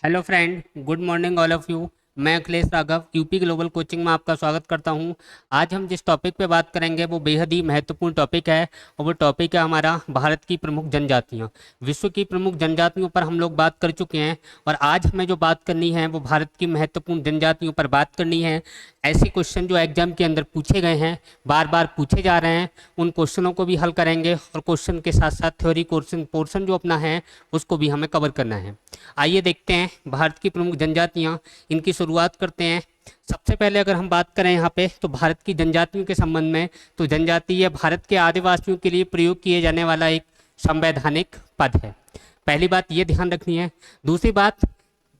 Hello friend, good morning all of you. मैं Akhilesh Raghav UP global coaching में आपका स्वागत करता हूं। आज हम जिस टॉपिक पे बात करेंगे वो बेहद ही महत्वपूर्ण टॉपिक है और वो टॉपिक है हमारा भारत की प्रमुख जनजातियां। विश्व की प्रमुख जनजातियों पर हम लोग बात कर चुके हैं और आज हमें जो बात करनी है वो भारत की महत्वपूर्ण जनजातियों पर बात करनी है। ऐसे क्वेश्चन जो एग्जाम के अंदर पूछे गए हैं, बार बार पूछे जा रहे हैं, उन क्वेश्चनों को भी हल करेंगे और क्वेश्चन के साथ साथ थ्योरी क्वेश्चन पोर्शन जो अपना है उसको भी हमें कवर करना है। आइए देखते हैं भारत की प्रमुख जनजातियां, इनकी शुरुआत करते हैं। सबसे पहले अगर हम बात करें यहाँ पे तो भारत की जनजातियों के संबंध में, तो जनजाति यह भारत के आदिवासियों के लिए प्रयोग किए जाने वाला एक संवैधानिक पद है। पहली बात ये ध्यान रखनी है। दूसरी बात,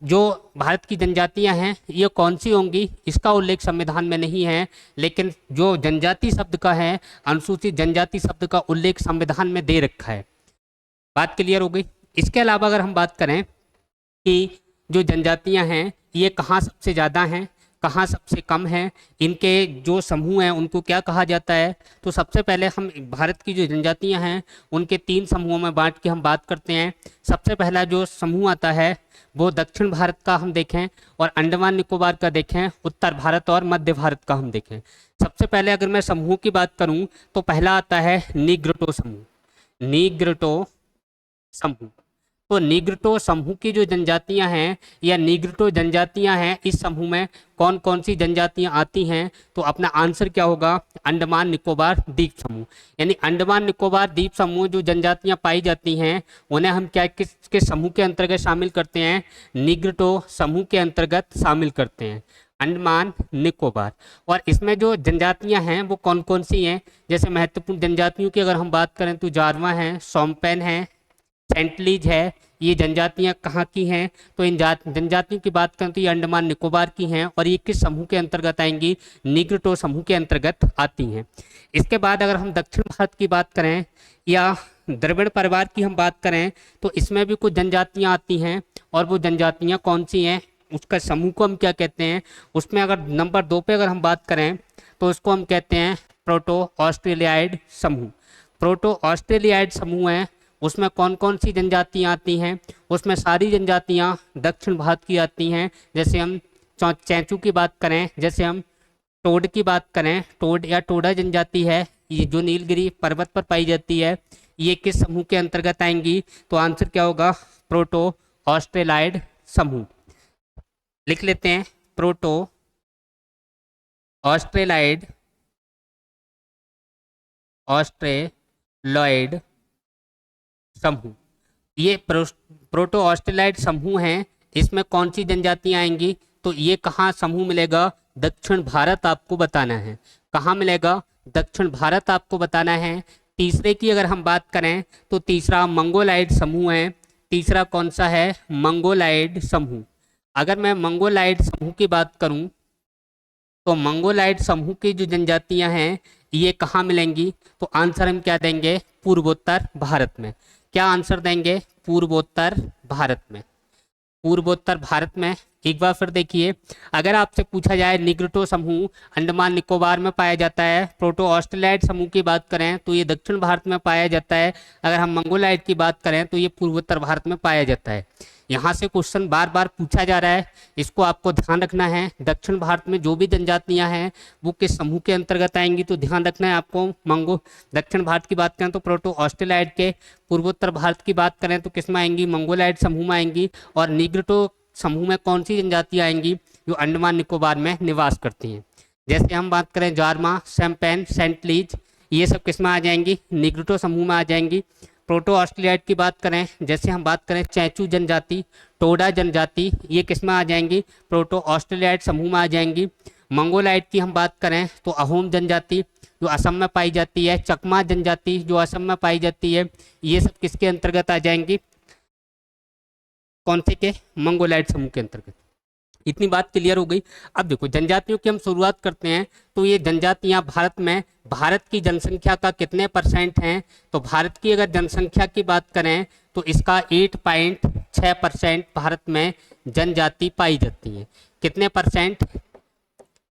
जो भारत की जनजातियां हैं ये कौन सी होंगी इसका उल्लेख संविधान में नहीं है, लेकिन जो जनजाति शब्द का है, अनुसूचित जनजाति शब्द का उल्लेख संविधान में दे रखा है। बात क्लियर हो गई। इसके अलावा अगर हम बात करें कि जो जनजातियां हैं ये कहाँ सबसे ज़्यादा हैं, कहाँ सबसे कम हैं, इनके जो समूह हैं उनको क्या कहा जाता है, तो सबसे पहले हम भारत की जो जनजातियां हैं उनके तीन समूहों में बांट के हम बात करते हैं। सबसे पहला जो समूह आता है वो दक्षिण भारत का हम देखें और अंडमान निकोबार का देखें, उत्तर भारत और मध्य भारत का हम देखें। सबसे पहले अगर मैं समूह की बात करूं तो पहला आता है नीग्रोटो समूह। नीग्रोटो समूह, तो नीग्रोटो समूह की जो जनजातियां हैं या नीग्रोटो जनजातियां हैं, इस समूह में कौन कौन सी जनजातियां आती हैं, तो अपना आंसर क्या होगा, अंडमान निकोबार द्वीप समूह। यानी अंडमान निकोबार द्वीप समूह जो जनजातियां पाई जाती हैं उन्हें हम क्या किसके समूह के अंतर्गत शामिल करते हैं, नीग्रोटो समूह के अंतर्गत शामिल करते हैं, अंडमान निकोबार। और इसमें जो जनजातियां हैं वो कौन कौन सी हैं, जैसे महत्वपूर्ण जनजातियों की अगर हम बात करें तो जारवा है, सोमपेन है, सेंटलीज है। ये जनजातियां कहाँ की हैं, तो इन जनजातियों की बात करें तो ये अंडमान निकोबार की हैं और ये किस समूह के अंतर्गत आएंगी, नीग्रोटो समूह के अंतर्गत आती हैं। इसके बाद अगर हम दक्षिण भारत की बात करें या द्रविड़ परिवार की हम बात करें तो इसमें भी कुछ जनजातियां आती हैं और वो जनजातियां कौन सी हैं, उसका समूह को हम क्या कहते हैं। उसमें अगर नंबर 2 पे अगर हम बात करें तो उसको हम कहते हैं प्रोटो ऑस्ट्रेलियाइड समूह। प्रोटो ऑस्ट्रेलियाइड समूह है, उसमें कौन कौन सी जनजातियां आती हैं, उसमें सारी जनजातियां दक्षिण भारत की आती हैं। जैसे हम चैंचू की बात करें, जैसे हम टोड की बात करें, टोड या टोडा जनजाति है, ये जो नीलगिरी पर्वत पर पाई जाती है, ये किस समूह के अंतर्गत आएंगी, तो आंसर क्या होगा, प्रोटो ऑस्ट्रेलाइड समूह। लिख लेते हैं, प्रोटो ऑस्ट्रेलाइड ऑस्ट्रेलॉइड समूह। ये प्रोटो ऑस्ट्रेलाइड समूह हैं, इसमें कौन सी जनजातियां आएंगी, तो ये कहाँ समूह मिलेगा, दक्षिण भारत आपको बताना है। कहाँ मिलेगा, दक्षिण भारत आपको बताना है। तीसरे की अगर हम बात करें तो तीसरा मंगोलाइड समूह है। तीसरा कौन सा है, मंगोलाइड समूह। अगर मैं मंगोलाइड समूह की बात करूं तो मंगोलाइड समूह की जो जनजातियां हैं ये कहाँ मिलेंगी, तो आंसर हम क्या देंगे, पूर्वोत्तर भारत में। क्या आंसर देंगे, पूर्वोत्तर भारत में। पूर्वोत्तर भारत में। एक बार फिर देखिए, अगर आपसे पूछा जाए निग्रोटो समूह अंडमान निकोबार में पाया जाता है, प्रोटो ऑस्ट्रेलाइड समूह की बात करें तो ये दक्षिण भारत में पाया जाता है, अगर हम मंगोलाइड की बात करें तो ये पूर्वोत्तर भारत में पाया जाता है। यहाँ से क्वेश्चन बार बार पूछा जा रहा है, इसको आपको ध्यान रखना है। दक्षिण भारत में जो भी जनजातियाँ हैं वो किस समूह के अंतर्गत आएंगी, तो ध्यान रखना है आपको। दक्षिण भारत की बात करें तो प्रोटो ऑस्ट्रेलाइड के, पूर्वोत्तर भारत की बात करें तो किस में आएंगी, मंगोलाइड समूह में आएंगी। और निग्रोटो समूह में कौन सी जनजातियां आएंगी, जो अंडमान निकोबार में निवास करती हैं। जैसे हम बात करें जारमा, सैम्पेन, सेंटलीज, ये सब किस में आ जाएंगी, निग्रोटो समूह में आ जाएंगी। प्रोटो ऑस्ट्रेलियाइड की बात करें, जैसे हम बात करें चैचू जनजाति, टोडा जनजाति, ये किस में आ जाएंगी, प्रोटो ऑस्ट्रेलियाइड समूह में आ जाएंगी। मंगोलाइड की हम बात करें तो अहोम जनजाति जो असम में पाई जाती है, चकमा जनजाति जो असम में पाई जाती है, ये सब किसके अंतर्गत आ जाएंगी, कौन से के, मंगोलाइड समूह के अंतर्गत। इतनी बात क्लियर हो गई। अब देखो जनजातियों की हम शुरुआत करते हैं, तो ये जनजातियां भारत में, भारत की जनसंख्या का कितने परसेंट हैं, तो भारत की अगर जनसंख्या की बात करें तो इसका 8.6% भारत में जनजाति पाई जाती है। कितने परसेंट,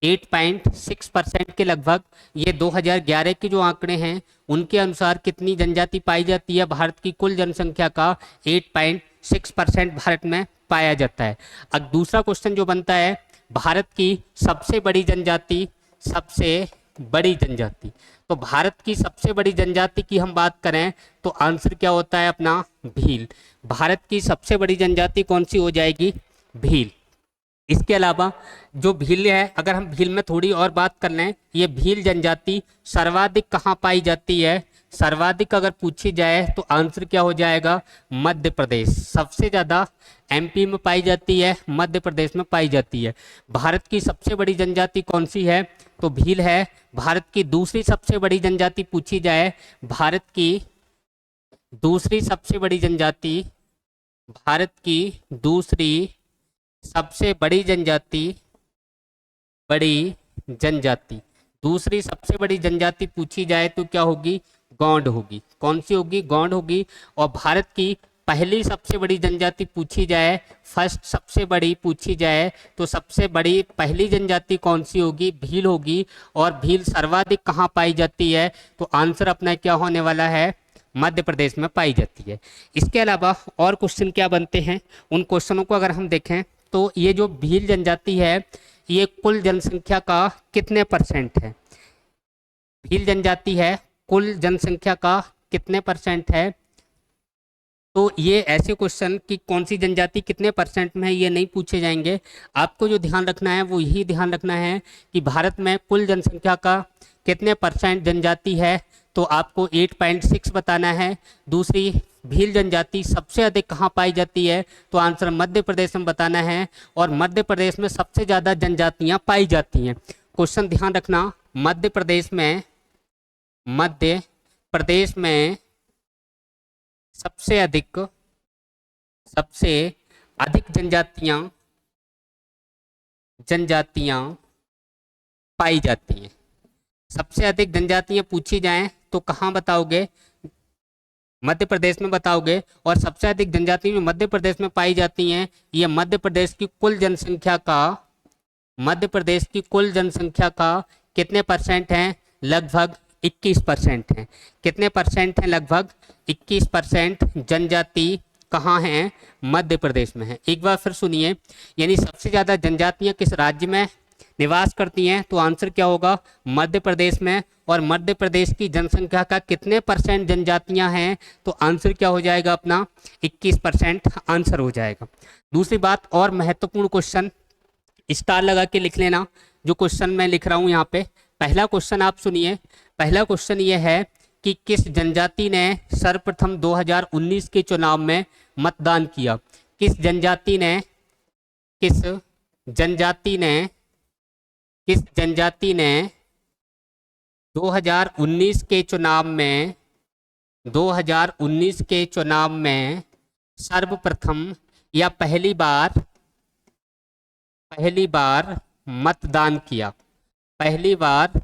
8.6% के लगभग। ये 2011 के जो आंकड़े हैं उनके अनुसार कितनी जनजाति पाई जाती है, भारत की कुल जनसंख्या का 8.6% भारत में पाया जाता है। अब दूसरा क्वेश्चन जो बनता है, भारत की सबसे बड़ी जनजाति, सबसे बड़ी जनजाति। तो भारत की सबसे बड़ी जनजाति की हम बात करें तो आंसर क्या होता है अपना, भील। भारत की सबसे बड़ी जनजाति कौन सी हो जाएगी, भील। इसके अलावा जो भील है, अगर हम भील में थोड़ी और बात कर लें, ये भील जनजाति सर्वाधिक कहाँ पाई जाती है, सर्वाधिक अगर पूछी जाए तो आंसर क्या हो जाएगा, मध्य प्रदेश। सबसे ज़्यादा एमपी में पाई जाती है, मध्य प्रदेश में पाई जाती है। भारत की सबसे बड़ी जनजाति कौन सी है, तो भील है। भारत की दूसरी सबसे बड़ी जनजाति पूछी जाए, भारत की दूसरी सबसे बड़ी जनजाति, भारत की दूसरी सबसे बड़ी जनजाति, बड़ी जनजाति, दूसरी सबसे बड़ी जनजाति पूछी जाए तो क्या होगी, गौंड होगी। कौन सी होगी, गौंड होगी। और भारत की पहली सबसे बड़ी जनजाति पूछी जाए, फर्स्ट सबसे बड़ी पूछी जाए तो सबसे बड़ी पहली जनजाति कौन सी होगी, भील होगी। और भील सर्वाधिक कहाँ पाई जाती है, तो आंसर अपना क्या होने वाला है, मध्य प्रदेश में पाई जाती है। इसके अलावा और क्वेश्चन क्या बनते हैं, उन क्वेश्चनों को अगर हम देखें तो ये जो भील जनजाति है, ये कुल जनसंख्या का कितने परसेंट है, भील जनजाति है कुल जनसंख्या का कितने परसेंट है। तो ये ऐसे क्वेश्चन कि कौन सी जनजाति कितने परसेंट में है, ये नहीं पूछे जाएंगे। आपको जो ध्यान रखना है वो यही ध्यान रखना है कि भारत में कुल जनसंख्या का कितने परसेंट जनजाति है, तो आपको 8.6 बताना है। दूसरी, भील जनजाति सबसे अधिक कहाँ पाई जाती है, तो आंसर मध्य प्रदेश में बताना है। और मध्य प्रदेश में सबसे ज़्यादा जनजातियाँ पाई जाती हैं। क्वेश्चन ध्यान रखना, मध्य प्रदेश में, मध्य प्रदेश में सबसे अधिक जनजातियां पाई जाती हैं। सबसे अधिक जनजातियां पूछी जाएं तो कहाँ बताओगे, मध्य प्रदेश में बताओगे। और सबसे अधिक जनजाति में मध्य प्रदेश में पाई जाती हैं, ये मध्य प्रदेश की कुल जनसंख्या का, मध्य प्रदेश की कुल जनसंख्या का कितने परसेंट हैं, लगभग 21% हैं। कितने परसेंट हैं, लगभग 21% जनजाति कहाँ हैं, मध्य प्रदेश में है। एक बार फिर सुनिए, यानी सबसे ज़्यादा जनजातियाँ किस राज्य में निवास करती हैं, तो आंसर क्या होगा, मध्य प्रदेश में। और मध्य प्रदेश की जनसंख्या का कितने परसेंट जनजातियाँ हैं, तो आंसर क्या हो जाएगा अपना, 21% आंसर हो जाएगा। दूसरी बात, और महत्वपूर्ण क्वेश्चन स्टार लगा के लिख लेना, जो क्वेश्चन मैं लिख रहा हूँ यहाँ पे। पहला क्वेश्चन आप सुनिए, पहला क्वेश्चन ये है कि किस जनजाति ने सर्वप्रथम 2019 के चुनाव में मतदान किया। किस जनजाति ने, किस जनजाति ने, किस जनजाति ने 2019 के चुनाव में, 2019 के चुनाव में सर्वप्रथम या पहली बार मतदान किया, पहली बार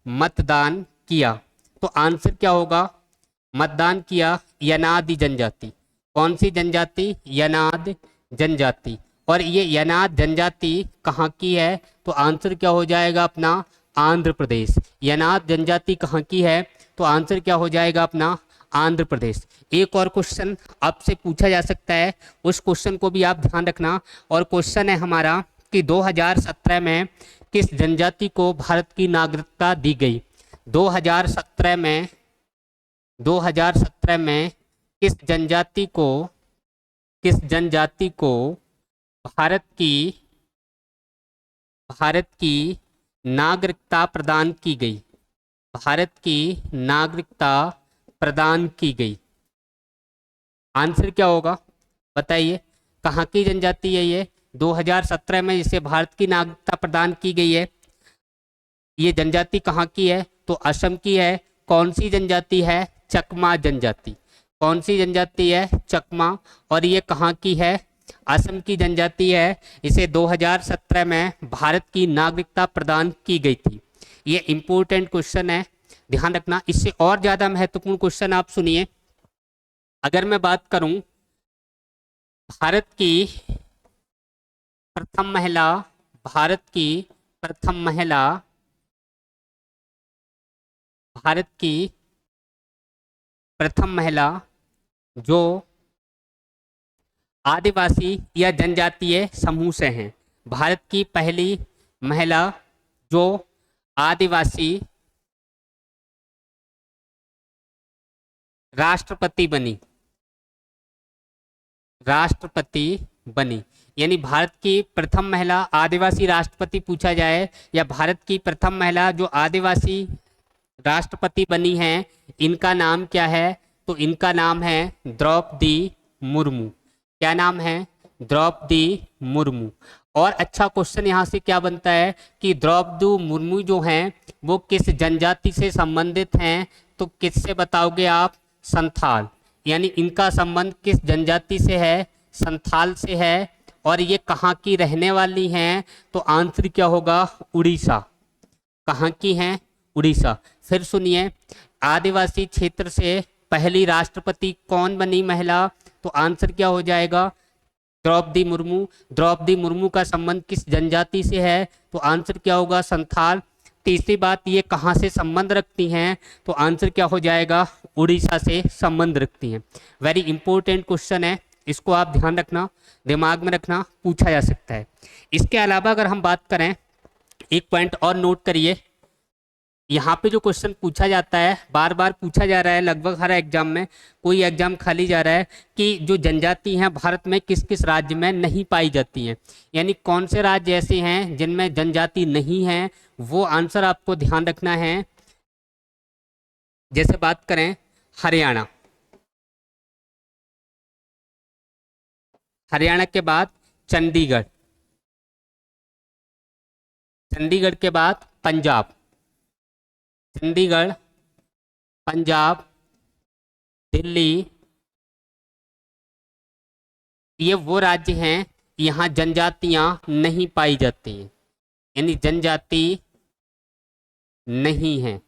मतदान किया। तो आंसर क्या होगा, मतदान किया यनाद जनजाति। कौन सी जनजाति, यनाद जनजाति। और ये यनाद जनजाति कहाँ की है, तो आंसर क्या हो जाएगा अपना, आंध्र प्रदेश। यनाद जनजाति कहाँ की है, तो आंसर क्या हो जाएगा अपना, आंध्र प्रदेश। एक और क्वेश्चन आपसे पूछा जा सकता है, उस क्वेश्चन को भी आप ध्यान रखना। और क्वेश्चन है हमारा कि 2017 में किस जनजाति को भारत की नागरिकता दी गई। 2017 में, 2017 में किस जनजाति को, किस जनजाति को भारत की नागरिकता प्रदान की गई, भारत की नागरिकता प्रदान की गई। आंसर क्या होगा बताइए, कहाँ की जनजाति है ये, 2017 में जिसे भारत की नागरिकता प्रदान की गई है, ये जनजाति कहाँ की है, तो असम की है। कौन सी जनजाति है, चकमा जनजाति। कौन सी जनजाति है, चकमा। और ये कहाँ की है, असम की जनजाति है। इसे 2017 में भारत की नागरिकता प्रदान की गई थी। ये इंपॉर्टेंट क्वेश्चन है, ध्यान रखना। इससे और ज़्यादा महत्वपूर्ण क्वेश्चन आप सुनिए, अगर मैं बात करूं भारत की प्रथम महिला, भारत की प्रथम महिला, भारत की प्रथम महिला जो आदिवासी या जनजातीय समूह से हैं। भारत की पहली महिला जो आदिवासी राष्ट्रपति बनी, राष्ट्रपति बनी, यानी भारत की प्रथम महिला आदिवासी राष्ट्रपति पूछा जाए, या भारत की प्रथम महिला जो आदिवासी राष्ट्रपति बनी है, इनका नाम क्या है? तो इनका नाम है द्रौपदी मुर्मू। क्या नाम है? द्रौपदी मुर्मू। और अच्छा क्वेश्चन यहाँ से क्या बनता है कि द्रौपदी मुर्मू जो हैं वो किस जनजाति से संबंधित हैं? तो किससे बताओगे आप? संथाल। यानी इनका संबंध किस जनजाति से है? संथाल से है। और ये कहाँ की रहने वाली हैं? तो आंसर क्या होगा? उड़ीसा। कहाँ की हैं? उड़ीसा। फिर सुनिए, आदिवासी क्षेत्र से पहली राष्ट्रपति कौन बनी महिला? तो आंसर क्या हो जाएगा? द्रौपदी मुर्मू। द्रौपदी मुर्मू का संबंध किस जनजाति से है? तो आंसर क्या होगा? संथाल। तीसरी बात, ये कहाँ से संबंध रखती हैं? तो आंसर क्या हो जाएगा? उड़ीसा से संबंध रखती हैं। वेरी इंपॉर्टेंट क्वेश्चन है, इसको आप ध्यान रखना, दिमाग में रखना, पूछा जा सकता है। इसके अलावा अगर हम बात करें, एक पॉइंट और नोट करिए, यहाँ पे जो क्वेश्चन पूछा जाता है, बार बार पूछा जा रहा है, लगभग हर एग्जाम में, कोई एग्जाम खाली जा रहा है कि जो जनजाति हैं भारत में किस किस राज्य में नहीं पाई जाती हैं, यानी कौन से राज्य ऐसे हैं जिनमें जनजाति नहीं है, वो आंसर आपको ध्यान रखना है। जैसे बात करें हरियाणा, हरियाणा के बाद चंडीगढ़, चंडीगढ़ के बाद पंजाब, चंडीगढ़, पंजाब, दिल्ली, ये वो राज्य हैं यहाँ जनजातियां नहीं पाई जाती हैं, यानी जनजाति नहीं है।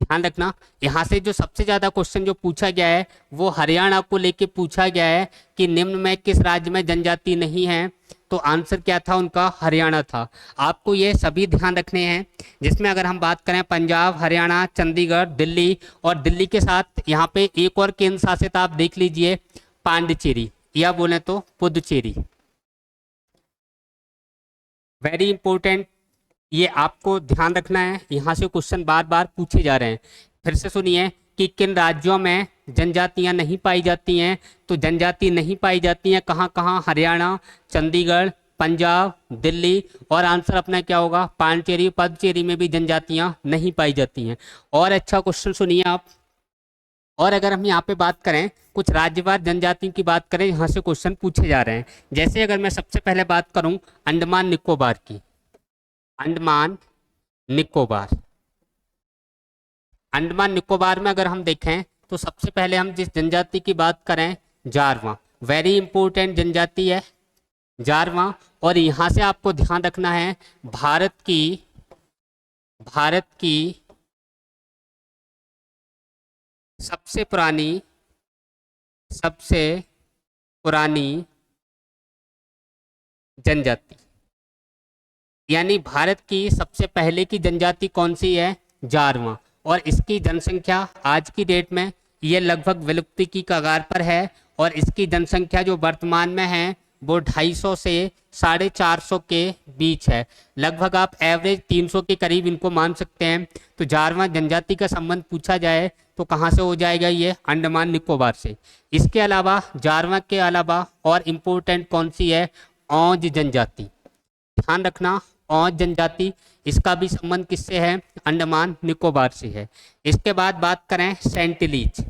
ध्यान रखना, यहाँ से जो सबसे ज्यादा क्वेश्चन जो पूछा गया है वो हरियाणा को लेके पूछा गया है कि निम्न में किस राज्य में जनजाति नहीं है। तो आंसर क्या था उनका? हरियाणा था। आपको ये सभी ध्यान रखने हैं, जिसमें अगर हम बात करें पंजाब, हरियाणा, चंडीगढ़, दिल्ली, और दिल्ली के साथ यहाँ पे एक और केंद्र शासित आप देख लीजिए, पांडिचेरी, या बोले तो पुदुचेरी। वेरी इंपॉर्टेंट, ये आपको ध्यान रखना है, यहाँ से क्वेश्चन बार बार पूछे जा रहे हैं। फिर से सुनिए कि किन राज्यों में जनजातियां नहीं पाई जाती हैं। तो जनजाति नहीं पाई जाती हैं कहाँ कहाँ? हरियाणा, चंडीगढ़, पंजाब, दिल्ली, और आंसर अपना क्या होगा? पांडिचेरी, पुदुचेरी में भी जनजातियां नहीं पाई जाती हैं। और अच्छा क्वेश्चन सुनिए आप, और अगर हम यहाँ पे बात करें, कुछ राज्यवार जनजातियों की बात करें, यहाँ से क्वेश्चन पूछे जा रहे हैं। जैसे अगर मैं सबसे पहले बात करूँ अंडमान निकोबार की, अंडमान निकोबार, अंडमान निकोबार में अगर हम देखें तो सबसे पहले हम जिस जनजाति की बात करें, जारवा, वेरी इंपॉर्टेंट जनजाति है जारवा। और यहाँ से आपको ध्यान रखना है, भारत की सबसे पुरानी जनजाति, यानी भारत की सबसे पहले की जनजाति कौन सी है? जारवा। और इसकी जनसंख्या आज की डेट में ये लगभग विलुप्ति की कगार पर है, और इसकी जनसंख्या जो वर्तमान में है वो 250 से 450 के बीच है। लगभग आप एवरेज 300 के करीब इनको मान सकते हैं। तो जारवा जनजाति का संबंध पूछा जाए तो कहाँ से हो जाएगा? ये अंडमान निकोबार से। इसके अलावा जारवा के अलावा और इम्पोर्टेंट कौन सी है? औज जनजाति। ध्यान रखना, औज जनजाति, इसका भी संबंध किससे है? अंडमान निकोबार से है। इसके बाद बात करें सेंटिलीज,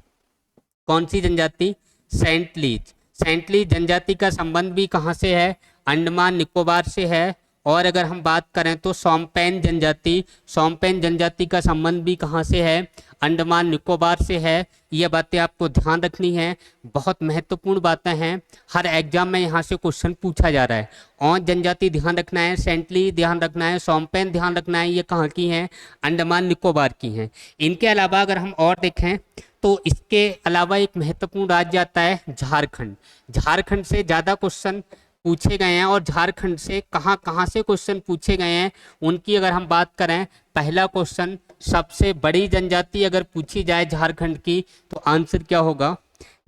कौन सी जनजाति? सेंटलीज। सेंटलीज जनजाति का संबंध भी कहाँ से है? अंडमान निकोबार से है। और अगर हम बात करें तो सोमपेन जनजाति, सोमपेन जनजाति का संबंध भी कहाँ से है? अंडमान निकोबार से है। ये बातें आपको ध्यान रखनी है, बहुत महत्वपूर्ण बातें हैं, हर एग्जाम में यहाँ से क्वेश्चन पूछा जा रहा है। औज जनजाति ध्यान रखना है, सेंटली ध्यान रखना है, सोमपेन ध्यान रखना है, ये कहाँ की हैं? अंडमान निकोबार की हैं। इनके अलावा अगर हम और देखें तो इसके अलावा एक महत्वपूर्ण राज्य आता है झारखंड। झारखंड से ज़्यादा क्वेश्चन पूछे गए हैं, और झारखंड से कहाँ कहाँ से क्वेश्चन पूछे गए हैं उनकी अगर हम बात करें, पहला क्वेश्चन, सबसे बड़ी जनजाति अगर पूछी जाए झारखंड की तो आंसर क्या होगा?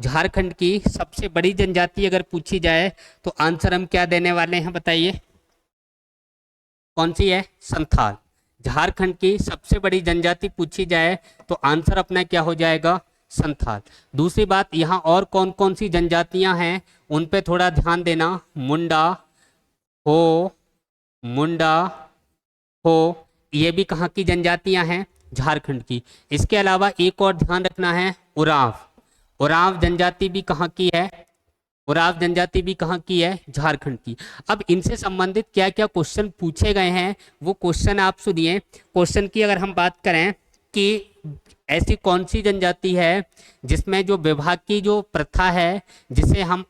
झारखंड की सबसे बड़ी जनजाति अगर पूछी जाए तो आंसर हम क्या देने वाले हैं बताइए, कौन सी है? संथाल। झारखंड की सबसे बड़ी जनजाति पूछी जाए तो आंसर अपना क्या हो जाएगा? संथाल। दूसरी बात, यहाँ और कौन कौन सी जनजातियां हैं उन पे थोड़ा ध्यान देना। मुंडा, हो, मुंडा, हो, ये भी कहाँ की जनजातियां हैं? झारखंड की। इसके अलावा एक और ध्यान रखना है, उरांव। उरांव जनजाति भी कहाँ की है? उरांव जनजाति भी कहाँ की है? झारखंड की। अब इनसे संबंधित क्या क्या क्वेश्चन पूछे गए हैं वो क्वेश्चन आप सुनिए। क्वेश्चन की अगर हम बात करें कि ऐसी कौन सी जनजाति है जिसमें जो विवाह की जो प्रथा है, जिसे हम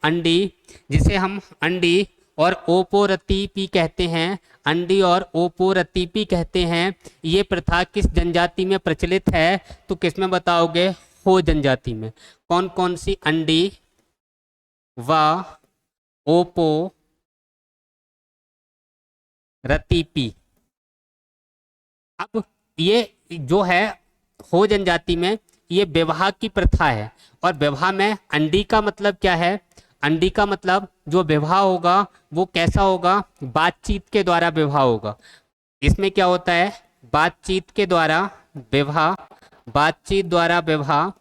अंडी और ओपोरतीपी कहते हैं, अंडी और ओपोरतीपी कहते हैं, ये प्रथा किस जनजाति में प्रचलित है? तो किस में बताओगे? हो जनजाति में। कौन कौन सी? अंडी व ओपो रतीपी। अब ये जो है हो जनजाति में ये विवाह की प्रथा है, और विवाह में अंडी का मतलब क्या है? अंडी का मतलब जो विवाह होगा वो कैसा होगा? बातचीत के द्वारा विवाह होगा। इसमें क्या होता है? बातचीत के द्वारा विवाह, बातचीत द्वारा विवाह।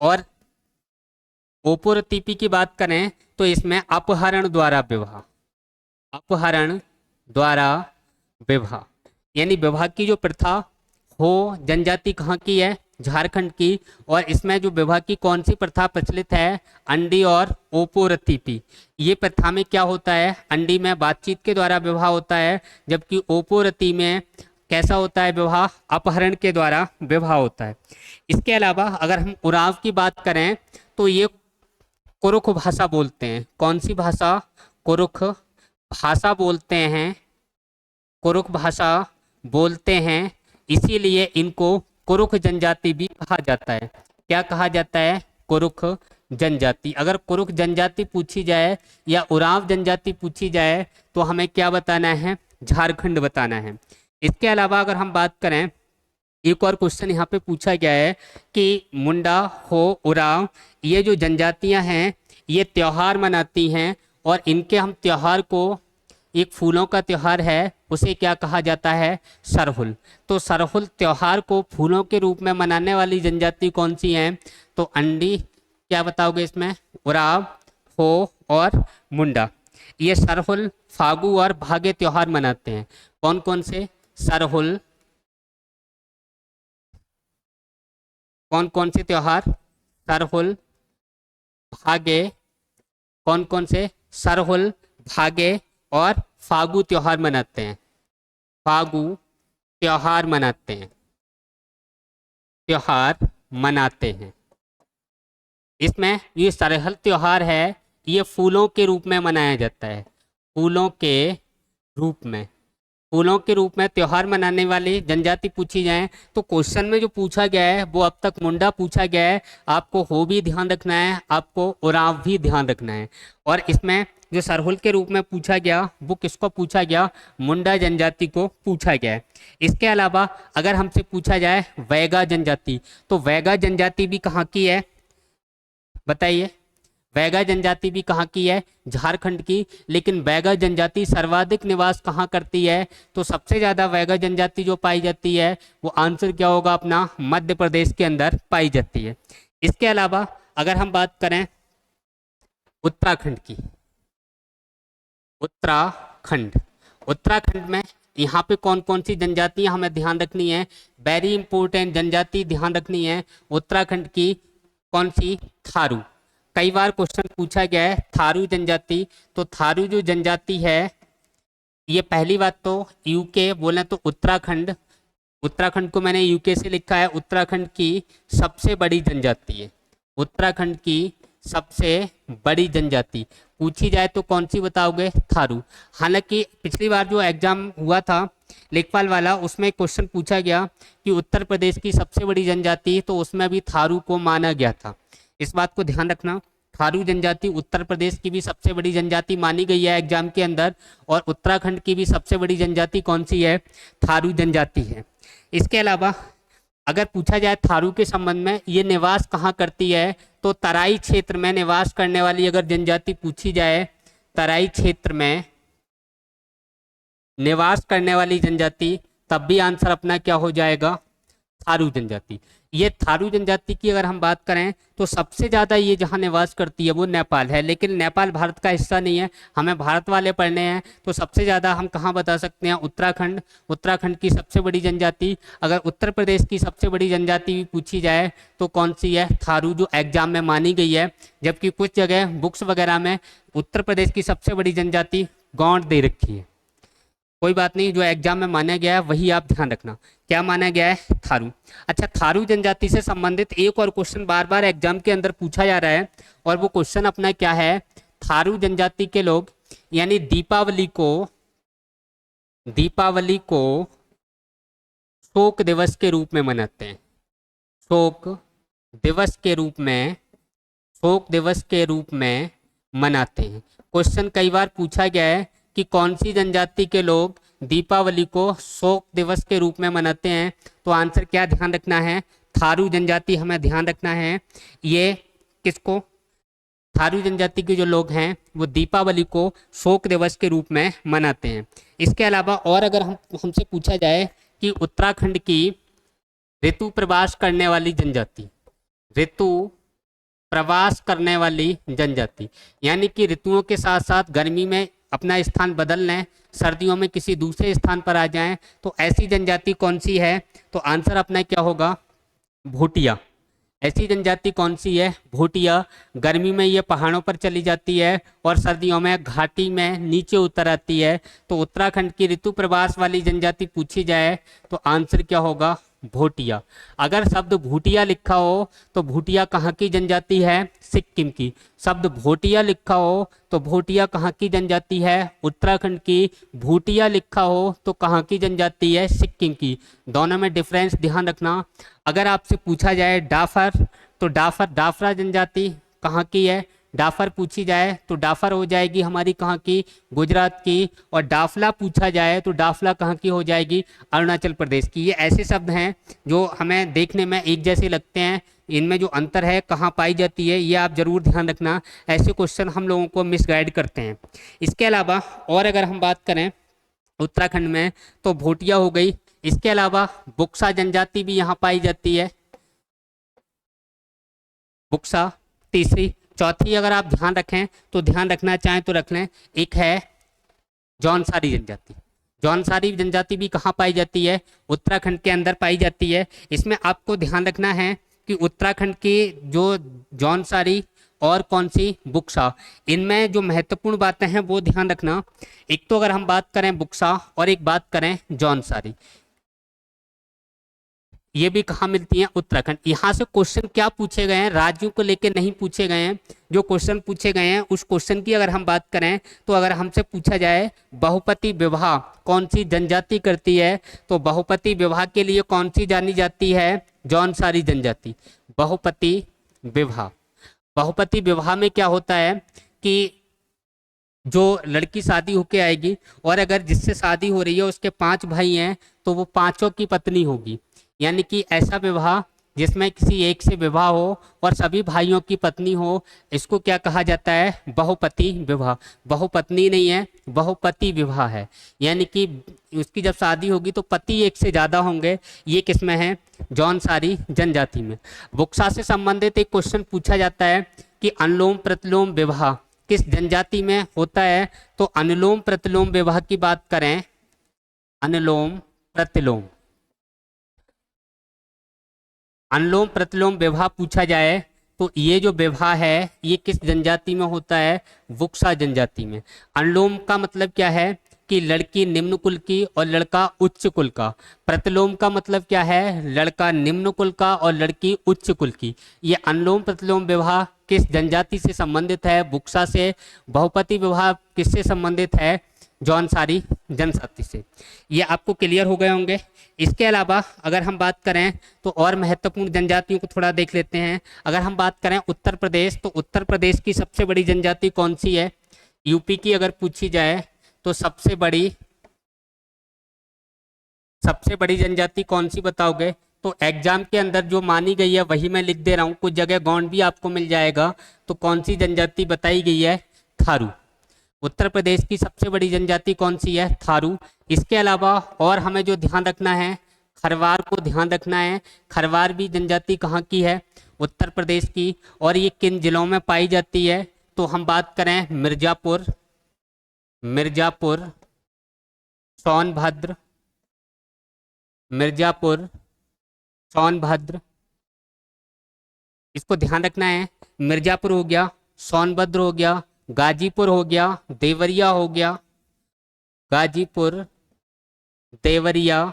और ओपोरतीपी की बात करें तो इसमें अपहरण द्वारा विवाह, अपहरण द्वारा विवाह। यानी विवाह की जो प्रथा हो जनजाति कहाँ की है? झारखंड की। और इसमें जो विवाह की कौन सी प्रथा प्रचलित है? अंडी और ओपोरतीपी। ये प्रथा में क्या होता है? अंडी में बातचीत के द्वारा विवाह होता है, जबकि ओपोरती में कैसा होता है विवाह? अपहरण के द्वारा विवाह होता है। इसके अलावा अगर हम उरांव की बात करें तो ये कुरुख भाषा बोलते हैं। कौन सी भाषा? कुरुख भाषा बोलते हैं, कुरुख भाषा बोलते हैं, इसीलिए इनको कुरुख जनजाति भी कहा जाता है। क्या कहा जाता है? कुरुख जनजाति। अगर कुरुख जनजाति पूछी जाए या उरांव जनजाति पूछी जाए तो हमें क्या बताना है? झारखंड बताना है। इसके अलावा अगर हम बात करें, एक और क्वेश्चन यहाँ पे पूछा गया है कि मुंडा, हो, उरांव ये जो जनजातियाँ हैं ये त्यौहार मनाती हैं, और इनके हम त्यौहार को, एक फूलों का त्यौहार है उसे क्या कहा जाता है? सरहुल। तो सरहुल त्यौहार को फूलों के रूप में मनाने वाली जनजाति कौन सी है? तो अंडी, क्या बताओगे इसमें? उरांव, हो और मुंडा। ये सरहुल, फागु और भागे त्यौहार मनाते हैं। कौन कौन से? सरहुल, कौन कौन से त्योहार? सरहुल, भागे, कौन कौन से? सरहुल, भागे और फागु त्योहार मनाते हैं। फागु त्योहार मनाते हैं, त्योहार मनाते हैं। इसमें ये सरहल त्योहार है, ये फूलों के रूप में मनाया जाता है। फूलों के रूप में, फूलों के रूप में त्योहार मनाने वाली जनजाति पूछी जाए तो क्वेश्चन में जो पूछा गया है वो अब तक मुंडा पूछा गया है। आपको हो भी ध्यान रखना है, आपको उरांव भी ध्यान रखना है। और इसमें जो सरहुल के रूप में पूछा गया वो किसको पूछा गया? मुंडा जनजाति को पूछा गया है। इसके अलावा अगर हमसे पूछा जाए वैगा जनजाति, तो वैगा जनजाति भी कहाँ की है बताइए? वैगा जनजाति भी कहाँ की है? झारखंड की। लेकिन वैगा जनजाति सर्वाधिक निवास कहाँ करती है? तो सबसे ज़्यादा वैगा जनजाति जो पाई जाती है वो आंसर क्या होगा अपना? मध्य प्रदेश के अंदर पाई जाती है। इसके अलावा अगर हम बात करें उत्तराखंड की, उत्तराखंड, उत्तराखंड में यहाँ पे कौन कौन सी जनजातियाँ हमें ध्यान रखनी है? वेरी इंपॉर्टेंट जनजाति ध्यान रखनी है उत्तराखंड की। कौन सी? थारू। कई बार क्वेश्चन पूछा गया है थारू जनजाति। तो थारू जो जनजाति है ये पहली बात तो यूके बोले तो उत्तराखंड, उत्तराखंड को मैंने यूके से लिखा है, उत्तराखंड की सबसे बड़ी जनजाति है। उत्तराखंड की सबसे बड़ी जनजाति पूछी जाए तो कौन सी बताओगे? थारू। हालांकि पिछली बार जो एग्जाम हुआ था लेखपाल वाला उसमें क्वेश्चन पूछा गया कि उत्तर प्रदेश की सबसे बड़ी जनजाति, तो उसमें भी थारू को माना गया था। इस बात को ध्यान रखना, थारू जनजाति उत्तर प्रदेश की भी सबसे बड़ी जनजाति मानी गई है एग्जाम के अंदर, और उत्तराखंड की भी सबसे बड़ी जनजाति कौन सी है? थारू जनजाति है। इसके अलावा अगर पूछा जाए थारू के संबंध में, ये निवास कहाँ करती है, तो तराई क्षेत्र में निवास करने वाली अगर जनजाति पूछी जाए, तराई क्षेत्र में निवास करने वाली जनजाति, तब भी आंसर अपना क्या हो जाएगा, थारू जनजाति। ये थारू जनजाति की अगर हम बात करें तो सबसे ज़्यादा ये जहाँ निवास करती है वो नेपाल है, लेकिन नेपाल भारत का हिस्सा नहीं है, हमें भारत वाले पढ़ने हैं। तो सबसे ज़्यादा हम कहाँ बता सकते हैं, उत्तराखंड। उत्तराखंड की सबसे बड़ी जनजाति, अगर उत्तर प्रदेश की सबसे बड़ी जनजाति भी पूछी जाए तो कौन सी है, थारू, जो एग्जाम में मानी गई है। जबकि कुछ जगह बुक्स वगैरह में उत्तर प्रदेश की सबसे बड़ी जनजाति गौंड दे रखी है। कोई बात नहीं, जो एग्जाम में माना गया है वही आप ध्यान रखना, क्या माना गया है, थारू। अच्छा, थारू जनजाति से संबंधित एक और क्वेश्चन बार बार एग्जाम के अंदर पूछा जा रहा है, और वो क्वेश्चन अपना क्या है, थारू जनजाति के लोग यानी दीपावली को शोक दिवस के रूप में मनाते हैं। शोक दिवस के रूप में मनाते हैं। क्वेश्चन कई बार पूछा गया है कि कौन सी जनजाति के लोग दीपावली को शोक दिवस के रूप में मनाते हैं, तो आंसर क्या ध्यान रखना है, थारू जनजाति हमें ध्यान रखना है। ये किसको, थारू जनजाति के जो लोग हैं वो दीपावली को शोक दिवस के रूप में मनाते हैं। इसके अलावा और अगर हमसे पूछा जाए कि उत्तराखंड की ऋतु प्रवास करने वाली जनजाति, यानी कि ऋतुओं के साथ साथ गर्मी में अपना स्थान बदल लें, सर्दियों में किसी दूसरे स्थान पर आ जाएं, तो ऐसी जनजाति कौन सी है, तो आंसर अपना क्या होगा, भूटिया। ऐसी जनजाति कौन सी है, भूटिया। गर्मी में ये पहाड़ों पर चली जाती है और सर्दियों में घाटी में नीचे उतर आती है। तो उत्तराखंड की ऋतु प्रवास वाली जनजाति पूछी जाए तो आंसर क्या होगा, भूटिया। अगर शब्द भूटिया लिखा हो तो भूटिया कहाँ की जनजाति है, सिक्किम की। शब्द भोटिया लिखा हो तो भोटिया कहाँ की जनजाति है, उत्तराखंड की। भूटिया लिखा हो तो कहाँ की जनजाति है, सिक्किम की। दोनों में डिफरेंस ध्यान रखना। अगर आपसे पूछा जाए डाफर, तो डाफरा जनजाति कहाँ की है, डाफर पूछी जाए तो डाफर हो जाएगी हमारी कहाँ की, गुजरात की। और डाफला पूछा जाए तो डाफला कहाँ की हो जाएगी, अरुणाचल प्रदेश की। ये ऐसे शब्द हैं जो हमें देखने में एक जैसे लगते हैं, इनमें जो अंतर है कहाँ पाई जाती है, ये आप जरूर ध्यान रखना। ऐसे क्वेश्चन हम लोगों को मिसगाइड करते हैं। इसके अलावा और अगर हम बात करें उत्तराखंड में तो भोटिया हो गई। इसके अलावा बुक्सा जनजाति भी यहाँ पाई जाती है, बुक्सा तीसरी। चौथी अगर आप ध्यान रखें तो ध्यान रखना चाहें तो रख लें, एक है जौनसारी जनजाति। जौनसारी जनजाति भी कहाँ पाई जाती है, उत्तराखंड के अंदर पाई जाती है। इसमें आपको ध्यान रखना है कि उत्तराखंड की जो जौनसारी और कौन सी, बुक्सा, इनमें जो महत्वपूर्ण बातें हैं वो ध्यान रखना। एक तो अगर हम बात करें बुक्सा और एक बात करें जौनसारी, ये भी कहाँ मिलती हैं, उत्तराखंड। यहाँ से क्वेश्चन क्या पूछे गए हैं, राज्यों को लेकर नहीं पूछे गए हैं। जो क्वेश्चन पूछे गए हैं उस क्वेश्चन की अगर हम बात करें तो अगर हमसे पूछा जाए बहुपति विवाह कौन सी जनजाति करती है, तो बहुपति विवाह के लिए कौन सी जानी जाती है, जौनसारी जनजाति। बहुपति विवाह में क्या होता है कि जो लड़की शादी होके आएगी और अगर जिससे शादी हो रही है उसके 5 भाई हैं तो वो पांचों की पत्नी होगी। यानी कि ऐसा विवाह जिसमें किसी एक से विवाह हो और सभी भाइयों की पत्नी हो, इसको क्या कहा जाता है, बहुपति विवाह। बहुपत्नी नहीं है, बहुपति विवाह है। यानी कि उसकी जब शादी होगी तो पति एक से ज़्यादा होंगे। ये किसमें है, जौनसारी जनजाति में। बुक्सा से संबंधित एक क्वेश्चन पूछा जाता है कि अनुलोम प्रतिलोम विवाह किस जनजाति में होता है, तो अनुलोम प्रतिलोम विवाह की बात करें, अनुलोम प्रतिलोम विवाह पूछा जाए तो ये जो विवाह है ये किस जनजाति में होता है, बुक्सा जनजाति में। अनुलोम का मतलब क्या है कि लड़की निम्न कुल की और लड़का उच्च कुल का। प्रतिलोम का मतलब क्या है, लड़का निम्न कुल का और लड़की उच्च कुल की। ये अनुलोम प्रतिलोम विवाह किस जनजाति से संबंधित है, बुक्सा से। बहुपति विवाह किससे संबंधित है, जौनसारी जनजाति से। ये आपको क्लियर हो गए होंगे। इसके अलावा अगर हम बात करें तो और महत्वपूर्ण जनजातियों को थोड़ा देख लेते हैं। अगर हम बात करें उत्तर प्रदेश, तो उत्तर प्रदेश की सबसे बड़ी जनजाति कौन सी है, यूपी की अगर पूछी जाए तो सबसे बड़ी जनजाति कौन सी बताओगे, तो एग्जाम के अंदर जो मानी गई है वही मैं लिख दे रहा हूँ, कुछ जगह गौंड भी आपको मिल जाएगा। तो कौन सी जनजाति बताई गई है? थारू। उत्तर प्रदेश की सबसे बड़ी जनजाति कौन सी है? थारू। इसके अलावा और हमें जो ध्यान रखना है, खरवार को ध्यान रखना है। खरवार भी जनजाति कहाँ की है? उत्तर प्रदेश की। और ये किन जिलों में पाई जाती है? तो हम बात करें मिर्जापुर, मिर्जापुर, सोनभद्र, मिर्जापुर, सोनभद्र, इसको ध्यान रखना है। मिर्जापुर हो गया, सोनभद्र हो गया, गाजीपुर हो गया, देवरिया हो गया, गाजीपुर, देवरिया।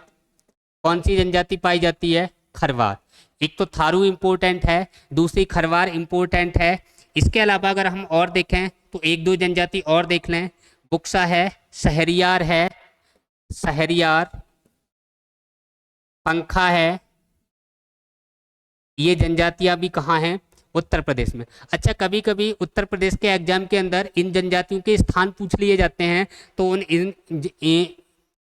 कौन सी जनजाति पाई जाती है? खरवार। एक तो थारू इंपोर्टेंट है, दूसरी खरवार इंपोर्टेंट है। इसके अलावा अगर हम और देखें तो एक दो जनजाति और देख लें। बुक्सा है, सहरियार है, सहरियार, पंखा है। ये जनजातियां भी कहाँ हैं? उत्तर प्रदेश में। अच्छा, कभी कभी उत्तर प्रदेश के एग्जाम के अंदर इन जनजातियों के स्थान पूछ लिए जाते हैं, तो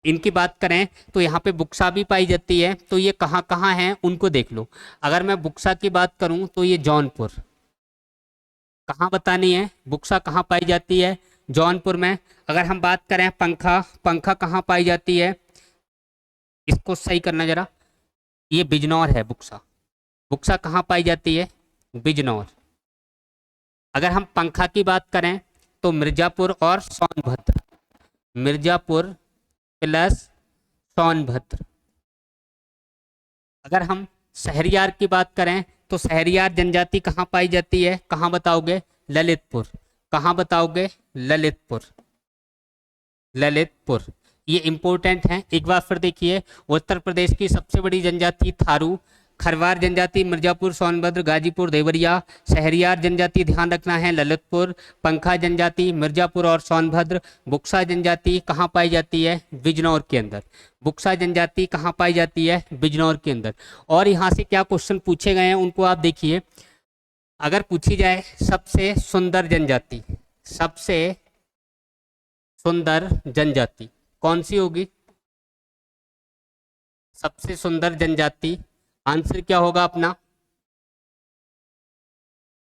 इनकी बात करें तो यहाँ पे बुक्सा भी पाई जाती है। तो ये कहाँ कहाँ हैं उनको देख लो। अगर मैं बुक्सा की बात करूँ तो ये जौनपुर। कहाँ बतानी है? बुक्सा कहाँ पाई जाती है? जौनपुर में। अगर हम बात करें पंखा, पंखा कहाँ पाई जाती है? इसको सही करना जरा, ये बिजनौर है बुक्सा। बुक्सा कहाँ पाई जाती है? बिजनौर। अगर हम पंखा की बात करें तो मिर्जापुर और सोनभद्र, मिर्जापुर प्लस सोनभद्र। अगर हम सहरियार की बात करें तो सहरियार जनजाति कहाँ पाई जाती है? कहाँ बताओगे? ललितपुर। कहाँ बताओगे? ललितपुर, ललितपुर। ये इंपॉर्टेंट है। एक बार फिर देखिए, उत्तर प्रदेश की सबसे बड़ी जनजाति थारू, खरवार जनजाति मिर्जापुर, सोनभद्र, गाजीपुर, देवरिया। सहरियार जनजाति ध्यान रखना है ललितपुर। पंखा जनजाति मिर्जापुर और सोनभद्र। बुक्सा जनजाति कहाँ पाई जाती है? बिजनौर के अंदर। बुक्सा जनजाति कहाँ पाई जाती है? बिजनौर के अंदर। और यहाँ से क्या क्वेश्चन पूछे गए हैं उनको आप देखिए। अगर पूछी जाए सबसे सुंदर जनजाति, सबसे सुंदर जनजाति कौन सी होगी? सबसे सुंदर जनजाति, आंसर क्या होगा अपना?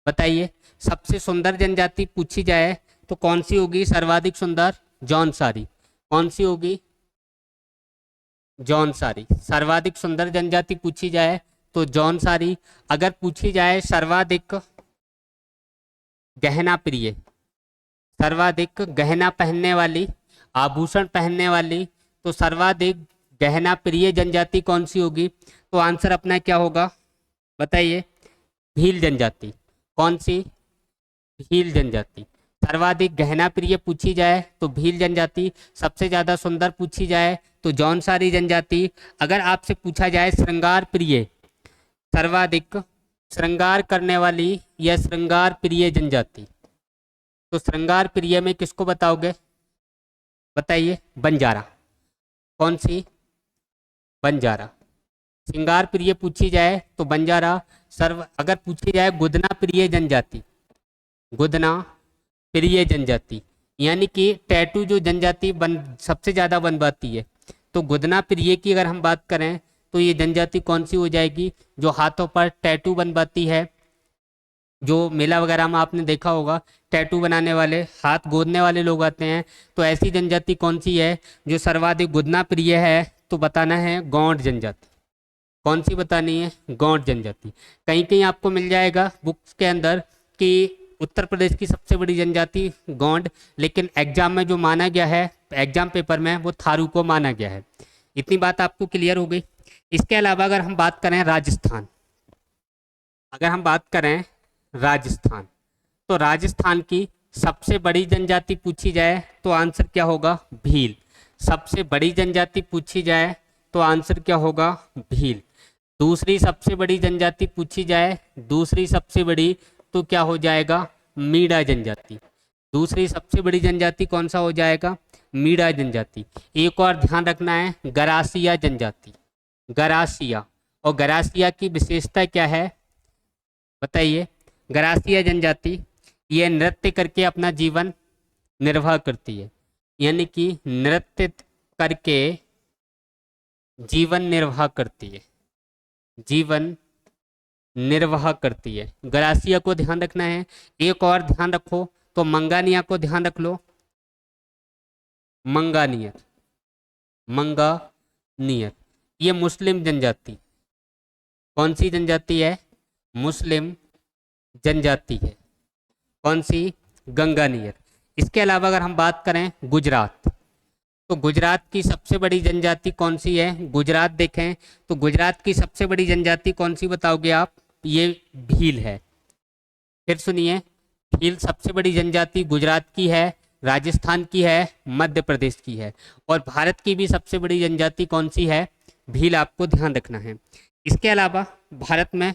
बताइए। सबसे सुंदर जनजाति पूछी जाए तो कौन सी होगी सर्वाधिक सुंदर? जौनसारी। कौन सी होगी? जौनसारी। सर्वाधिक सुंदर जनजाति पूछी जाए तो जौनसारी। अगर पूछी जाए सर्वाधिक गहना प्रिय, सर्वाधिक गहना पहनने वाली, आभूषण पहनने वाली, तो सर्वाधिक गहना प्रिय जनजाति कौन सी होगी? तो आंसर अपना क्या होगा? बताइए। भील जनजाति। कौन सी? भील जनजाति। सर्वाधिक गहना प्रिय पूछी जाए तो भील जनजाति। सबसे ज्यादा सुंदर पूछी जाए तो जौनसारी जनजाति। अगर आपसे पूछा जाए श्रृंगार प्रिय, सर्वाधिक श्रृंगार करने वाली या श्रृंगार प्रिय जनजाति, तो श्रृंगार प्रिय में किसको बताओगे? बताइए। बंजारा। कौन सी? बंजारा। श्रृंगार प्रिय पूछी जाए तो बंजारा। अगर पूछी जाए गुदना प्रिय जनजाति, गुदना प्रिय जनजाति, यानी कि टैटू जो जनजाति सबसे ज्यादा बनवाती है, तो गुदना प्रिय की अगर हम बात करें तो ये जनजाति कौन सी हो जाएगी? जो हाथों पर टैटू बनवाती है। जो मेला वगैरह में आपने देखा होगा, टैटू बनाने वाले, हाथ गोदने वाले लोग आते हैं। तो ऐसी जनजाति कौन सी है जो सर्वाधिक गुदना प्रिय है? तो बताना है गौंड जनजाति। कौन सी बतानी है? गौंड जनजाति। कहीं कहीं आपको मिल जाएगा बुक्स के अंदर कि उत्तर प्रदेश की सबसे बड़ी जनजाति गौंड, लेकिन एग्जाम में जो माना गया है, एग्जाम पेपर में, वो थारू को माना गया है। इतनी बात आपको क्लियर हो गई। इसके अलावा अगर हम बात करें राजस्थान, अगर हम बात करें राजस्थान, तो राजस्थान की सबसे बड़ी जनजाति पूछी जाए तो आंसर क्या होगा? भील। सबसे बड़ी जनजाति पूछी जाए तो आंसर क्या होगा? भील। दूसरी सबसे बड़ी जनजाति पूछी जाए, दूसरी सबसे बड़ी, तो क्या हो जाएगा? मीणा जनजाति। दूसरी सबसे बड़ी जनजाति कौन सा हो जाएगा? मीणा जनजाति। एक और ध्यान रखना है, गरासिया जनजाति। गरासिया। और गरासिया की विशेषता क्या है? बताइए। गरासिया जनजाति ये नृत्य करके अपना जीवन निर्वाह करती है, यानी कि नृत्य करके जीवन निर्वाह करती है। जीवन निर्वाह करती है। गरासिया को ध्यान रखना है। एक और ध्यान रखो तो मंगानिया को ध्यान रख लो। मंगानियर, मंगानियर, ये मुस्लिम जनजाति, कौन सी जनजाति है? मुस्लिम जनजाति है। कौन सी? गंगानियर। इसके अलावा अगर हम बात करें गुजरात, तो गुजरात की सबसे बड़ी जनजाति कौन सी है? गुजरात देखें तो गुजरात की सबसे बड़ी जनजाति कौन सी बताओगे आप? ये भील है। फिर सुनिए, भील सबसे बड़ी जनजाति गुजरात की है, राजस्थान की है, मध्य प्रदेश की है। और भारत की भी सबसे बड़ी जनजाति कौन सी है? भील, आपको ध्यान रखना है। इसके अलावा भारत में,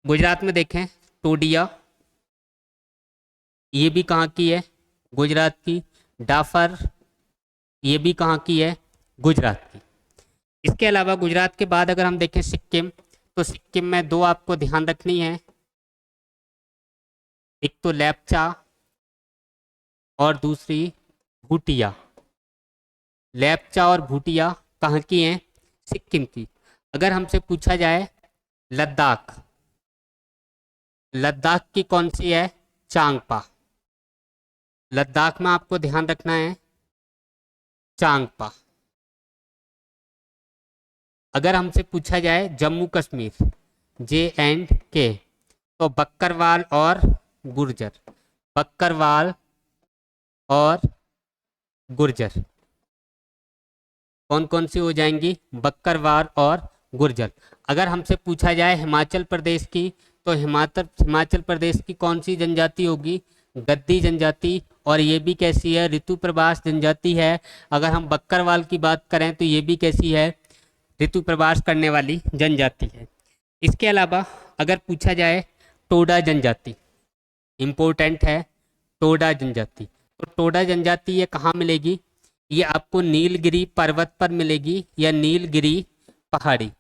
गुजरात में देखें टोडिया, ये भी कहाँ की है? गुजरात की। डाफर, ये भी कहाँ की है? गुजरात की। इसके अलावा गुजरात के बाद अगर हम देखें सिक्किम, तो सिक्किम में दो आपको ध्यान रखनी है, एक तो लेप्चा और दूसरी भूटिया। लेप्चा और भूटिया कहाँ की हैं? सिक्किम की। अगर हमसे पूछा जाए लद्दाख, लद्दाख की कौन सी है? चांगपा। लद्दाख में आपको ध्यान रखना है चांगपा। अगर हमसे पूछा जाए जम्मू कश्मीर, JNK, तो बक्करवाल और गुर्जर, बक्करवाल और गुर्जर, कौन कौन सी हो जाएंगी? बक्करवाल और गुर्जर। अगर हमसे पूछा जाए हिमाचल प्रदेश की, तो हिमाचल प्रदेश की कौन सी जनजाति होगी? गद्दी जनजाति। और ये भी कैसी है? ऋतु प्रवास जनजाति है। अगर हम बक्करवाल की बात करें तो ये भी कैसी है? ऋतु प्रवास करने वाली जनजाति है। इसके अलावा अगर पूछा जाए टोडा जनजाति, इम्पोर्टेंट है टोडा जनजाति, तो टोडा जनजाति ये कहाँ मिलेगी? ये आपको नीलगिरी पर्वत पर मिलेगी, या नीलगिरी पहाड़ी।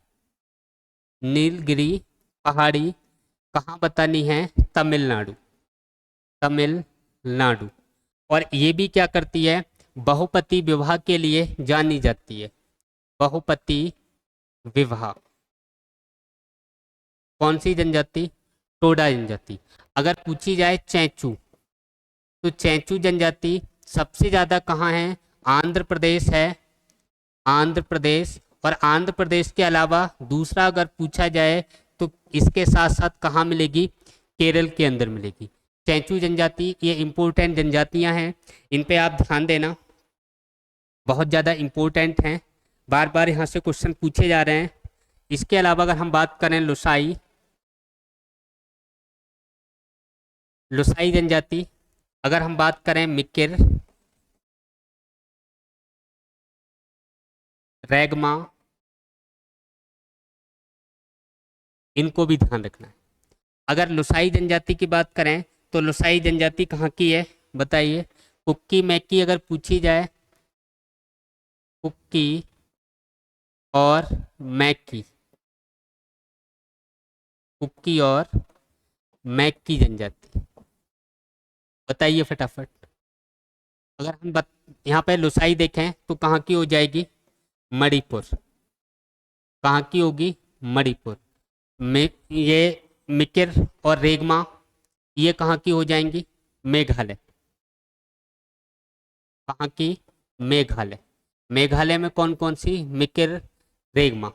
नीलगिरी पहाड़ी कहाँ बतानी है? तमिलनाडु, तमिलनाडु। और ये भी क्या करती है? बहुपति विवाह के लिए जानी जाती है। बहुपति विवाह। कौन सी जनजाति? टोडा जनजाति। अगर पूछी जाए चैंचू, तो चैंचू जनजाति सबसे ज्यादा कहाँ है? आंध्र प्रदेश है, आंध्र प्रदेश। और आंध्र प्रदेश के अलावा दूसरा अगर पूछा जाए तो इसके साथ साथ कहाँ मिलेगी? केरल के अंदर मिलेगी। चैंचू जनजाति ये इंपॉर्टेंट जनजातियां हैं, इन पे आप ध्यान देना, बहुत ज़्यादा इंपॉर्टेंट हैं, बार बार यहाँ से क्वेश्चन पूछे जा रहे हैं। इसके अलावा अगर हम बात करें लुसाई, लुसाई जनजाति, अगर हम बात करें मिकिर, रैगमा, इनको भी ध्यान रखना है। अगर लुसाई जनजाति की बात करें तो लुसाई जनजाति कहाँ की है? बताइए। कुक्की मैकी अगर पूछी जाए, कुक्की और मैकी, कुक्की और मैकी जनजाति, बताइए फटाफट। अगर हम यहाँ पे लुसाई देखें तो कहाँ की हो जाएगी? मणिपुर। कहाँ की होगी? मणिपुर। ये मिकिर और रेगमा ये कहाँ की हो जाएंगी? मेघालय। कहाँ की? मेघालय। मेघालय में कौन कौन सी? मिकिर, रेगमा।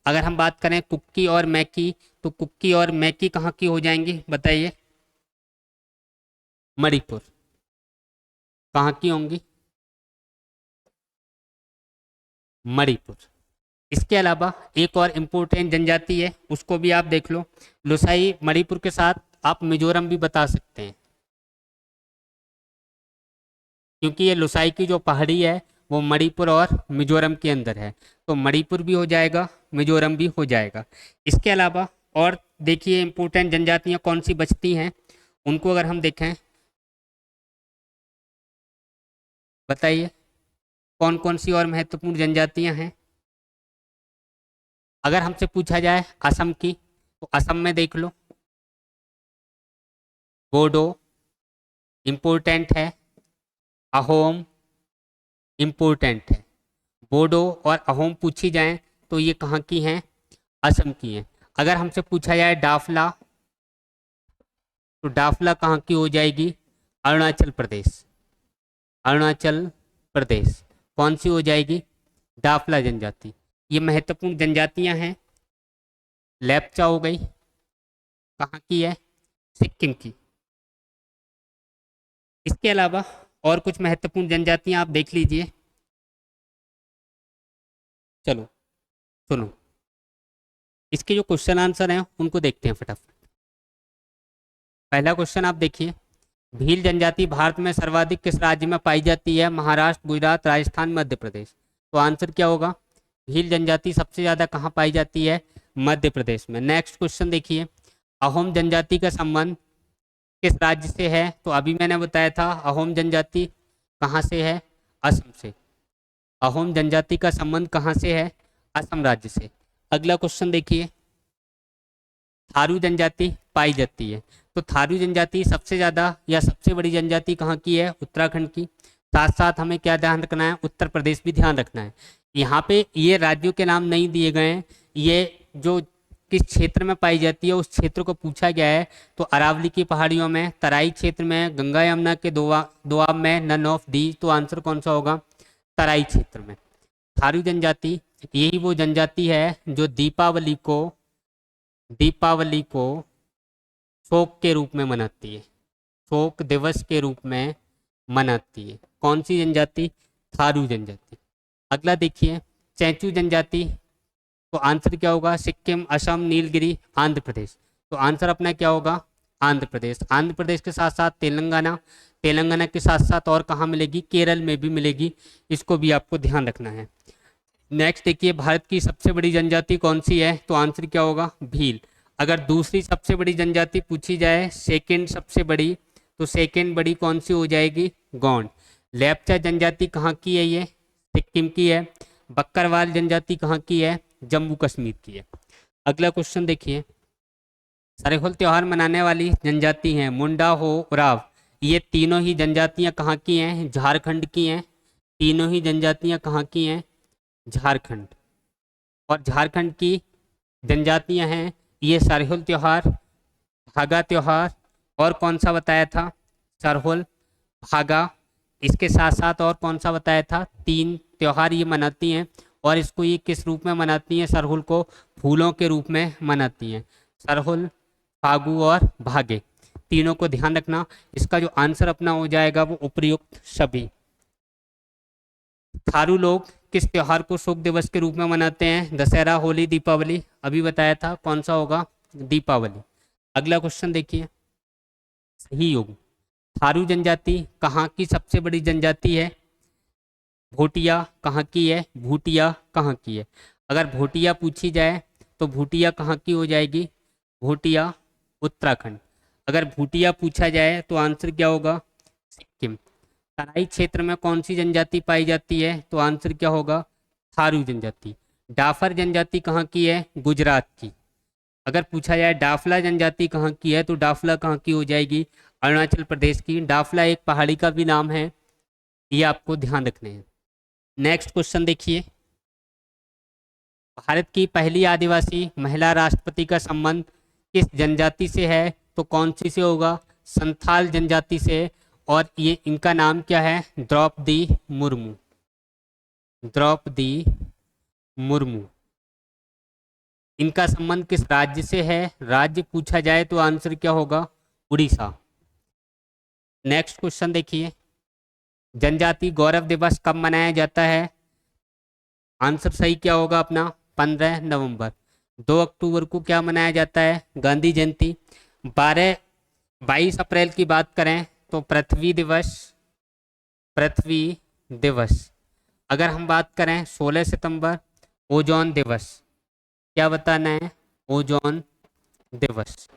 अगर हम बात करें कुक्की और मैकी, तो कुक्की और मैकी कहाँ की हो जाएंगी? बताइए। मणिपुर। कहाँ की होंगी? मणिपुर। इसके अलावा एक और इम्पोर्टेंट जनजाति है, उसको भी आप देख लो। लुसाई मणिपुर के साथ आप मिजोरम भी बता सकते हैं, क्योंकि ये लुसाई की जो पहाड़ी है वो मणिपुर और मिजोरम के अंदर है, तो मणिपुर भी हो जाएगा, मिजोरम भी हो जाएगा। इसके अलावा और देखिए इम्पोर्टेंट जनजातियां कौन सी बचती हैं, उनको अगर हम देखें, बताइए कौन कौन सी और महत्वपूर्ण जनजातियां हैं। अगर हमसे पूछा जाए असम की, तो असम में देख लो बोडो इम्पोर्टेंट है, अहोम इम्पोर्टेंट है। बोडो और अहोम पूछी जाएं तो ये कहाँ की हैं? असम की है। अगर हमसे पूछा जाए डाफला, तो डाफला कहाँ की हो जाएगी? अरुणाचल प्रदेश। अरुणाचल प्रदेश कौन सी हो जाएगी? डाफला जनजाति। ये महत्वपूर्ण जनजातियां हैं। लेप्चा हो गई, कहाँ की है? सिक्किम की। इसके अलावा और कुछ महत्वपूर्ण जनजातियां आप देख लीजिए। चलो सुनो, इसके जो क्वेश्चन आंसर हैं उनको देखते हैं फटाफट। पहला क्वेश्चन आप देखिए, भील जनजाति भारत में सर्वाधिक किस राज्य में पाई जाती है? महाराष्ट्र, गुजरात, राजस्थान, मध्य प्रदेश। तो आंसर क्या होगा? भील जनजाति सबसे ज्यादा कहाँ पाई जाती है? मध्य प्रदेश में। नेक्स्ट क्वेश्चन देखिए, अहोम जनजाति का संबंध किस राज्य से है? तो अभी मैंने बताया था, अहोम जनजाति कहाँ से है? असम से। अहोम जनजाति का संबंध कहाँ से है? असम राज्य से। अगला क्वेश्चन देखिए, थारू जनजाति पाई जाती है, तो थारू जनजाति सबसे ज्यादा या सबसे बड़ी जनजाति कहाँ की है? उत्तराखंड की। साथ साथ हमें क्या ध्यान रखना है? उत्तर प्रदेश भी ध्यान रखना है। यहाँ पे ये राज्यों के नाम नहीं दिए गए हैं, ये जो किस क्षेत्र में पाई जाती है उस क्षेत्र को पूछा गया है। तो अरावली की पहाड़ियों में, तराई क्षेत्र में, गंगा यमुना के दोआब में, नन ऑफ दी। तो आंसर कौन सा होगा? तराई क्षेत्र में। थारू जनजाति यही वो जनजाति है जो दीपावली को शोक के रूप में मनाती है, शोक दिवस के रूप में मनाती है। कौन सी जनजाति? थारू जनजाति। अगला देखिए, चैंचू जनजाति, तो आंसर क्या होगा? सिक्किम, असम, नीलगिरी, आंध्र प्रदेश। तो आंसर अपना क्या होगा? आंध्र प्रदेश। आंध्र प्रदेश के साथ साथ तेलंगाना, तेलंगाना के साथ साथ और कहाँ मिलेगी? केरल में भी मिलेगी। इसको भी आपको ध्यान रखना है। नेक्स्ट देखिए, भारत की सबसे बड़ी जनजाति कौन सी है? तो आंसर क्या होगा? भील। अगर दूसरी सबसे बड़ी जनजाति पूछी जाए, सेकंड सबसे बड़ी, तो सेकंड बड़ी कौन सी हो जाएगी? गौंड। लेप्चा जनजाति कहाँ की है? ये सिक्किम की है। बक्करवाल जनजाति कहाँ की है? जम्मू कश्मीर की है। अगला क्वेश्चन देखिए, सरहुल त्योहार मनाने वाली जनजाति हैं मुंडा, हो, उराव। ये तीनों ही जनजातियां कहाँ की हैं? झारखंड की हैं। तीनों ही जनजातियां कहाँ की हैं? झारखंड। और झारखंड की जनजातियां हैं ये सरहुल त्योहार, भागा त्योहार, और कौन सा बताया था? सरहुल, भागा। इसके साथ साथ और कौन सा बताया था? 3 त्योहार ये मनाती हैं। और इसको ये किस रूप में मनाती हैं? सरहुल को फूलों के रूप में मनाती हैं। सरहुल, फागु और भागे, तीनों को ध्यान रखना। इसका जो आंसर अपना हो जाएगा वो उपर्युक्त सभी। थारू लोग किस त्योहार को शोक दिवस के रूप में मनाते हैं? दशहरा, होली, दीपावली। अभी बताया था, कौन सा होगा? दीपावली। अगला क्वेश्चन देखिए, सही योग, थारू जनजाति कहाँ की सबसे बड़ी जनजाति है? भोटिया कहाँ की है? भूटिया कहाँ की है? अगर भोटिया पूछी जाए तो भूटिया कहाँ की हो जाएगी? भोटिया उत्तराखंड। अगर भूटिया पूछा जाए तो आंसर क्या होगा? सिक्किम। तराई क्षेत्र में कौन सी जनजाति पाई जाती है? तो आंसर क्या होगा? थारू जनजाति। डाफर जनजाति कहाँ की है? गुजरात की। अगर पूछा जाए डाफला जनजाति कहाँ की है, तो डाफला कहाँ की हो जाएगी? अरुणाचल प्रदेश की। डाफला एक पहाड़ी का भी नाम है, ये आपको ध्यान रखने हैं। नेक्स्ट क्वेश्चन देखिए, भारत की पहली आदिवासी महिला राष्ट्रपति का संबंध किस जनजाति से है? तो कौन सी से होगा? संथाल जनजाति से। और ये इनका नाम क्या है? द्रौपदी मुर्मू। द्रौपदी मुर्मू। इनका संबंध किस राज्य से है? राज्य पूछा जाए तो आंसर क्या होगा? उड़ीसा। नेक्स्ट क्वेश्चन देखिए, जनजाति गौरव दिवस कब मनाया जाता है? आंसर सही क्या होगा अपना? 15 नवंबर। 2 अक्टूबर को क्या मनाया जाता है? गांधी जयंती। 22 अप्रैल की बात करें तो पृथ्वी दिवस। पृथ्वी दिवस। अगर हम बात करें 16 सितंबर, ओजोन दिवस। क्या बताना है? ओजोन दिवस।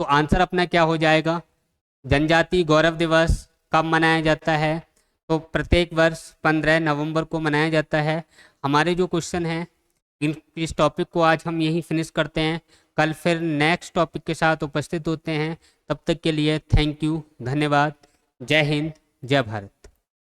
तो आंसर अपना क्या हो जाएगा? जनजाति गौरव दिवस कब मनाया जाता है? तो प्रत्येक वर्ष 15 नवंबर को मनाया जाता है। हमारे जो क्वेश्चन हैं इस टॉपिक को आज हम यहीं फिनिश करते हैं। कल फिर नेक्स्ट टॉपिक के साथ उपस्थित होते हैं। तब तक के लिए थैंक यू, धन्यवाद। जय हिंद, जय भारत।